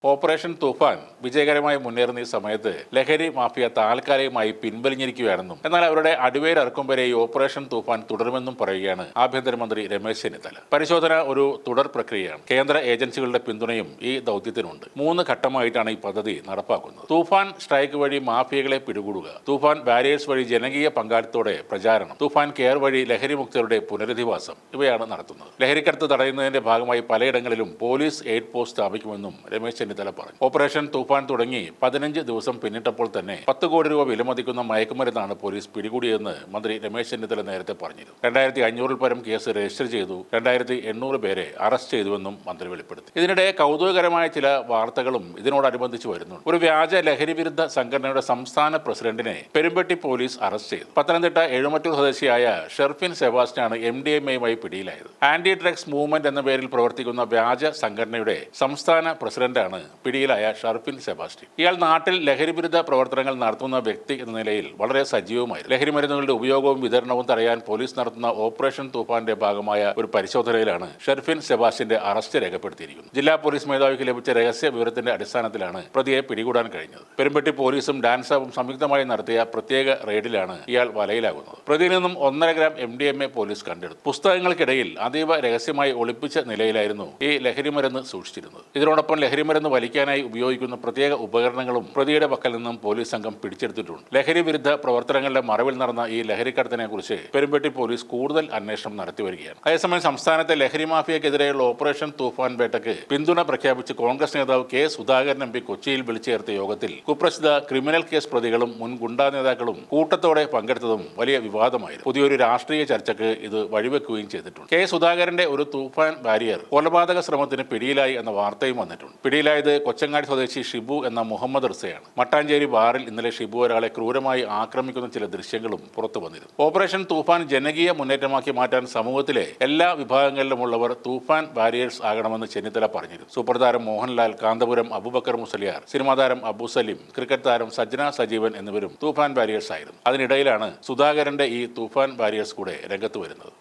Operation തൂഫാൻ വിജയകരമായി മുന്നേറുന്ന ഈ സമയത്ത് ലഹരി മാഫിയ താൽക്കാലികമായി പിൻവലിഞ്ഞിരിക്കുകയാണെന്നും എന്നാൽ അവരുടെ അടിവേരർക്കും വരെ ഈ ഓപ്പറേഷൻ തൂഫാൻ തുടരുമെന്നും പറയുകയാണ് ആഭ്യന്തരമന്ത്രി രമേശ് ചെന്നിത്തല. പരിശോധന ഒരു തുടർ പ്രക്രിയയാണ്. കേന്ദ്ര ഏജൻസികളുടെ പിന്തുണയും ഈ ദൗത്യത്തിനുണ്ട്. 3 ഘട്ടമായിട്ടാണ് ഈ പദ്ധതി നടപ്പാക്കുന്നത്. തൂഫാൻ സ്ട്രൈക്ക് വഴി മാഫിയകളെ പിടികൂടുക, തൂഫാൻ ബാരിയേഴ്സ് വഴി ജനകീയ പങ്കാളിത്തത്തോടെ പ്രചാരണം, തൂഫാൻ കെയർ വഴി ലഹരി മുക്തരുടെ പുനരധിവാസം ഇവയാണ് നടത്തുന്നത്. ലഹരിക്കടത്ത് തടയുന്നതിന്റെ ഭാഗമായി പലയിടങ്ങളിലും പോലീസ് എയ്ഡ് പോസ്റ്റ് സ്ഥാപിക്കുമെന്നും രമേശ് ചെന്നിത്തല പറഞ്ഞു. ഓപ്പറേഷൻ തൂഫാൻ തുടങ്ങി 15 ദിവസം പിന്നിട്ടപ്പോൾ തന്നെ 10 കോടി രൂപ വിലമതിക്കുന്ന മയക്കുമരുന്നാണ് പോലീസ് പിടികൂടിയതെന്ന് മന്ത്രി രമേശ് ചെന്നിത്തല നേരത്തെ പറഞ്ഞിരുന്നു. 2500-ൽ പരം കേസ് രജിസ്റ്റർ ചെയ്തു, 2800 പേരെ അറസ്റ്റ് ചെയ്തുവെന്നും മന്ത്രി വെളിപ്പെടുത്തി. ഇതിനിടെ കൗതുകകരമായ ചില വാർത്തകളും ഇതിനോടനുബന്ധിച്ച് വരുന്നുണ്ട്. ഒരു വ്യാജ ലഹരി വിരുദ്ധ സംഘടനയുടെ സംസ്ഥാന പ്രസിഡന്റിനെ പെരുമ്പട്ടി പോലീസ് അറസ്റ്റ് ചെയ്തു. പത്തനംതിട്ട എഴുമറ്റൂർ സ്വദേശിയായ ഷെർഫിൻ സെബാസ്റ്റ്യനാണ് MDMA-യുമായി പിടിയിലായത്. ആന്റി ഡ്രഗ്സ് മൂവ്മെന്റ് എന്ന പേരിൽ പ്രവർത്തിക്കുന്ന വ്യാജ സംഘടനയുടെ സംസ്ഥാന പ്രസിഡന്റാണ് പിടിയിലായ ഷർഫിൻ സെബാസ്റ്റ്യൻ. ഇയാൾ നാട്ടിൽ ലഹരി വിരുദ്ധ പ്രവർത്തനങ്ങൾ നടത്തുന്ന വ്യക്തി എന്ന നിലയിൽ വളരെ സജീവമായിരുന്നു. ലഹരി മരുന്നുകളുടെ ഉപയോഗവും വിതരണവും തടയാൻ പോലീസ് നടത്തുന്ന ഓപ്പറേഷൻ തൂഫാന്റെ ഭാഗമായ ഒരു പരിശോധനയിലാണ് ഷർഫിൻ സെബാസ്റ്റ്യന്റെ അറസ്റ്റ് രേഖപ്പെടുത്തിയിരിക്കുന്നത്. ജില്ലാ പോലീസ് മേധാവിക്ക് ലഭിച്ച രഹസ്യ വിവരത്തിന്റെ അടിസ്ഥാനത്തിലാണ് പ്രതിയെ പിടികൂടാൻ കഴിഞ്ഞത്. പെരുമ്പട്ടി പോലീസും ഡാൻസാബും സംയുക്തമായി നടത്തിയ പ്രത്യേക റെയ്ഡിലാണ് ഇയാൾ വലയിലാകുന്നത്. പ്രതിയിൽ നിന്നും 1.5 ഗ്രാം MDMA പോലീസ് കണ്ടെടുത്തു. പുസ്തകങ്ങൾക്കിടയിൽ അതീവ രഹസ്യമായി ഒളിപ്പിച്ച നിലയിലായിരുന്നു ഈ ലഹരി മരുന്ന് സൂക്ഷിച്ചിരുന്നത്. ഇതിനോടൊപ്പം ലഹരി മരുന്ന് വലിക്കാനായി ഉപയോഗിക്കുന്ന പ്രത്യേക ഉപകരണങ്ങളും പ്രതിയുടെ പക്കൽ നിന്നും പോലീസ് സംഘം പിടിച്ചെടുത്തിട്ടുണ്ട്. ലഹരി വിരുദ്ധ പ്രവർത്തനങ്ങളുടെ മറവിൽ നടന്ന ഈ ലഹരിക്കടത്തിനെ കുറിച്ച് പെരുമ്പട്ടി പോലീസ് കൂടുതൽ അന്വേഷണം നടത്തിവരികയാണ്. അതേസമയം സംസ്ഥാനത്തെ ലഹരി മാഫിയക്കെതിരെയുള്ള ഓപ്പറേഷൻ തൂഫാൻ വേട്ടയ്ക്ക് പിന്തുണ പ്രഖ്യാപിച്ച് കോൺഗ്രസ് നേതാവ് K. സുധാകരൻ MP കൊച്ചിയിൽ വിളിച്ചു ചേർത്ത യോഗത്തിൽ കുപ്രസിദ്ധ ക്രിമിനൽ കേസ് പ്രതികളും മുൻ ഗുണ്ടാ നേതാക്കളും കൂട്ടത്തോടെ പങ്കെടുത്തതും വലിയ വിവാദമായിരുന്നു. പുതിയൊരു രാഷ്ട്രീയ ചർച്ചയ്ക്ക് ഇത് വഴിവെക്കുകയും ചെയ്തിട്ടുണ്ട്. K. സുധാകരന്റെ ഒരു തൂഫാൻ ബാരിയർ കൊലപാതക ശ്രമത്തിന് പിടിയിലായി എന്ന വാർത്തയും വന്നിട്ടുണ്ട്. പിടിയിലായത് കൊച്ചങ്ങാടി സ്വദേശി ഷിബു എന്ന മുഹമ്മദ് റിസയാണ്. മട്ടാഞ്ചേരി ബാറിൽ ഇന്നലെ ഷിബു ഒരാളെ ക്രൂരമായി ആക്രമിക്കുന്ന ചില ദൃശ്യങ്ങളും പുറത്തു വന്നിരുന്നു. ഓപ്പറേഷൻ തൂഫാൻ ജനകീയ മുന്നേറ്റമാക്കി മാറ്റാൻ സമൂഹത്തിലെ എല്ലാ വിഭാഗങ്ങളിലുമുള്ളവർ തൂഫാൻ ബാരിയേഴ്സ് ആകണമെന്ന് ചെന്നിത്തല പറഞ്ഞിരുന്നു. സൂപ്പർ താരം മോഹൻലാൽ, കാന്തപുരം അബൂബക്കർ മുസലിയാർ, സിനിമാ താരം അബു സലിം, ക്രിക്കറ്റ് താരം സജ്ന സജീവൻ എന്നിവരും തൂഫാൻ ബാരിയേഴ്സ് ആയിരുന്നു. അതിനിടയിലാണ് സുധാകരന്റെ ഈ തൂഫാൻ ബാരിയേഴ്സ് കൂടെ രംഗത്ത് വരുന്നത്.